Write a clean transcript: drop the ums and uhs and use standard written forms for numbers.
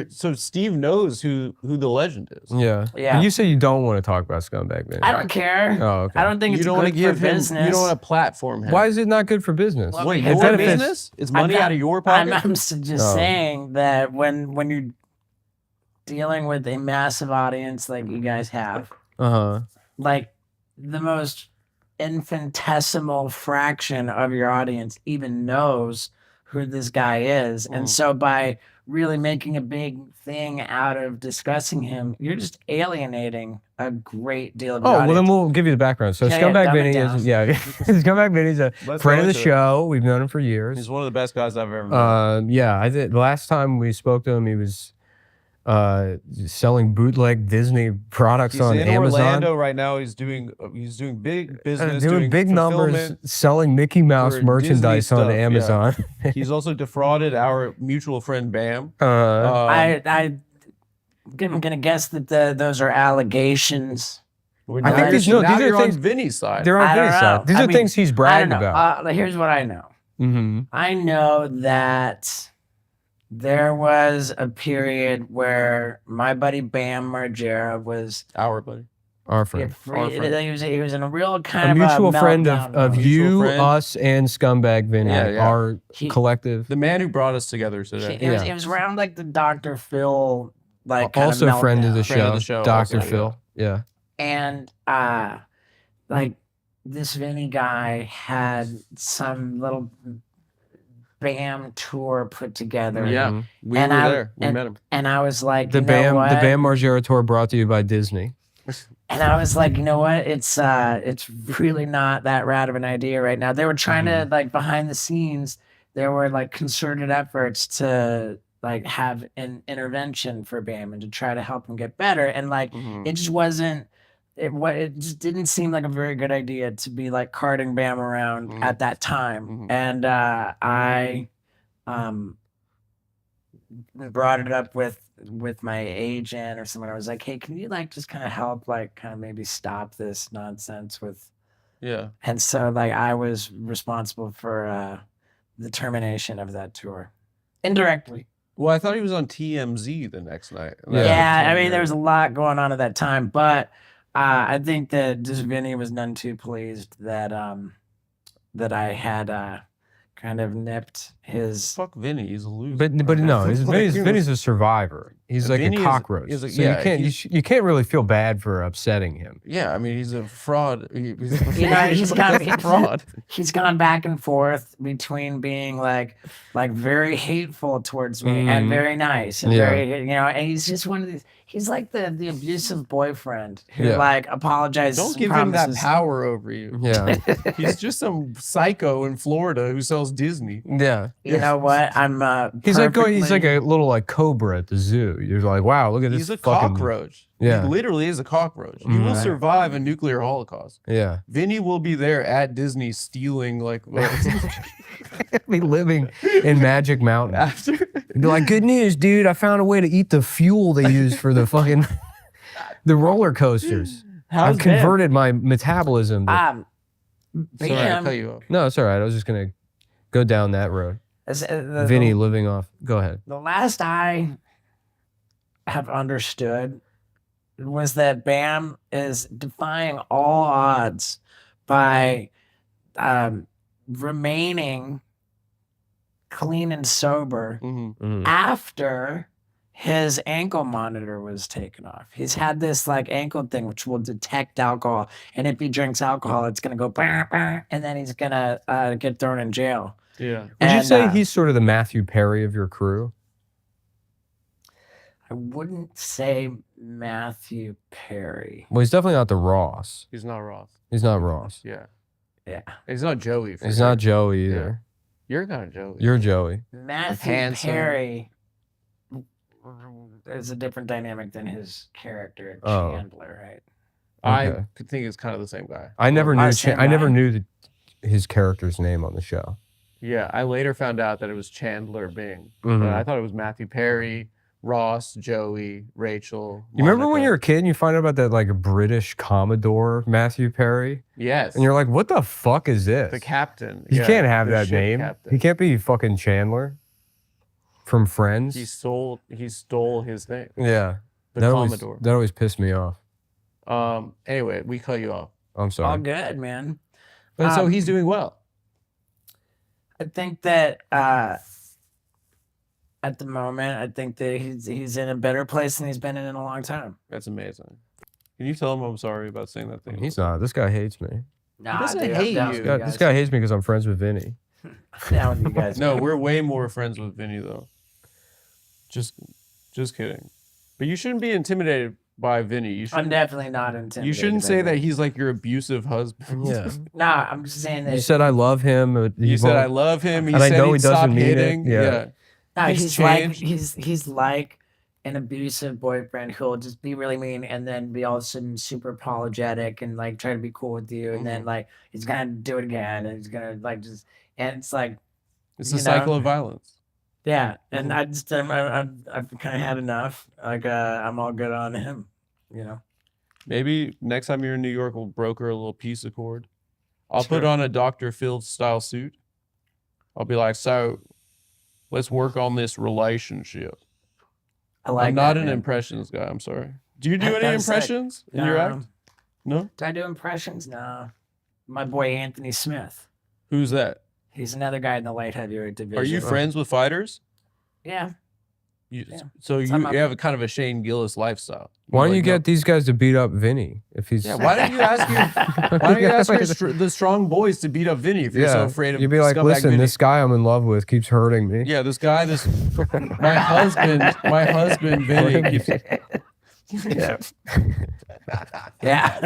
So Steve knows who the legend is. Yeah. But you say you don't want to talk about Scumbag Vinny. I don't care. Oh, okay. I don't think You it's don't want to good give for him. business. You don't want to platform him. Why is it not good for business? Well, Wait, because your it business? It's money out of your pocket. I'm just saying that when you're dealing with a massive audience like you guys have, like the most infinitesimal fraction of your audience even knows who this guy is, and so by really making a big thing out of discussing him, you're just alienating a great deal of your audience. Well, then we'll give you the background. So Scumbag Vinny is, Scumbag Vinny's a friend of the show. We've known him for years. He's one of the best guys I've ever met. I think the last time we spoke to him, he was selling bootleg Disney products on Amazon. He's in Orlando right now. He's doing big business, doing big numbers, selling Mickey Mouse merchandise on Amazon. Yeah. He's also defrauded our mutual friend Bam. I'm gonna guess that those are allegations. I think these are things on Vinny's side. They're on Vinny's side. These are things he's bragging about. Here's what I know. I know that there was a period where my buddy Bam Margera was our buddy, our friend. He was in a real kind of mutual friend of us, and Scumbag Vinny, our collective. The man who brought us together today. It was around like the Dr. Phil, like also friend of the show, Dr. Phil. Yeah. And like this Vinny guy had some little Bam tour put together. Yeah, we were there. We met him. And I was like, the Bam Margera tour brought to you by Disney. And I was like, you know what? It's really not that rad of an idea right now. They were trying to like behind the scenes. There were like concerted efforts to like have an intervention for Bam and to try to help him get better. And like it just wasn't. It just didn't seem like a very good idea to be like carting Bam around at that time. And I brought it up with my agent or someone. I was like, hey, can you like just kind of help like kind of maybe stop this nonsense with. Yeah. And so like I was responsible for the termination of that tour indirectly. Well, I thought he was on TMZ the next night. Yeah, I mean there was a lot going on at that time, but I think that just Vinny was none too pleased that that I had kind of nipped his. Fuck Vinny, he's a loser. But no, Vinny's a survivor. He's like a cockroach. You can't really feel bad for upsetting him. Yeah, I mean he's a fraud. He's fraud. He's gone back and forth between being like very hateful towards me and very nice and very and he's just one of these. He's like the abusive boyfriend who like apologizes. Don't give him that power over you. Yeah, he's just some psycho in Florida who sells Disney. Yeah, you know what? I'm. He's like a little like cobra at the zoo. You're like, wow, look at this. He's a fucking cockroach. Yeah, he literally is a cockroach. He will survive a nuclear holocaust. Yeah, Vinny will be there at Disney stealing like. Be living in Magic Mountain. After be like, good news, dude! I found a way to eat the fuel they use for the fucking the roller coasters. I've converted my metabolism. Sorry, I cut you off. No, it's all right. I was just gonna go down that road. Vinny living off. Go ahead. The last I have understood was that Bam is defying all odds by remaining clean and sober after his ankle monitor was taken off. He's had this like ankle thing which will detect alcohol, and if he drinks alcohol, it's gonna go bah, bah, and then he's gonna get thrown in jail. Yeah. Would you say he's sort of the Matthew Perry of your crew? I wouldn't say Matthew Perry. Well, he's definitely not the Ross. He's not Ross. He's not Ross. Yeah. Yeah. He's not Joey. He's not Joey either. Yeah. You're not Joey. You're Joey. Matthew Perry is a different dynamic than his character Chandler, right? I think it's kind of the same guy. I never knew. I never knew his character's name on the show. Yeah, I later found out that it was Chandler Bing. But I thought it was Matthew Perry, Ross, Joey, Rachel. You remember when you were a kid and you find out about that like British Commodore Matthew Perry? Yes. And you're like, what the fuck is this? The captain. He can't have that name. Captain. He can't be fucking Chandler. from Friends. He stole his name, Yeah. the That Commodore. always pissed me off. Anyway, we cut you off. I'm All sorry. good, man. But so Um, he's doing well. I think that at the moment, I think that he's in a better place than he's been in a long time. That's amazing. Can you tell him I'm sorry about saying that thing? He's not. This guy hates me. Nah, doesn't dude, hate I'm down you. with This guys. guy hates me because I'm friends with Vinny. I'm down with you guys. No, man. we're way more friends with Vinny though. Just kidding. But you shouldn't be intimidated by Vinny. You I'm shouldn't. definitely not intimidated. You shouldn't by say that that. he's like your abusive husband. Yeah. Nah, I'm just saying that. You said I love him. You said I love him. He And I said know he'd he doesn't stop mean it. hitting. Yeah. No, He's he's like changed. he's like an abusive boyfriend who'll just be really mean and then be all of a sudden super apologetic and like try to be cool with you and then like he's gonna do it again and he's gonna like just and it's like It's a you cycle know? of violence. yeah and I just I've kind of had enough like I'm all good on him, you know. Maybe next time you're in New York, we'll broker a little peace accord. I'll put Sure. on a Dr. Phil style suit. I'll be like, so let's work on this relationship. I like I'm not that, an man. impressions guy. I'm sorry. Do you do That- any that's sick. impressions in your act? No? Do I do impressions? No. My boy Anthony Smith. Who's that? He's another guy in the light heavyweight division. Are you friends with fighters? Yeah. You, Yeah. So It's on my- you have a kind of a Shane Gillis lifestyle. Why don't Like, you no- get these guys to beat up Vinny if he's? Yeah, why don't you ask the strong boys to beat up Vinny if you're so afraid of You'd be like, scumbag listen, Vinny? this guy I'm in love with keeps hurting me. Yeah, this guy, my husband, Vinny. Keeps, Yeah.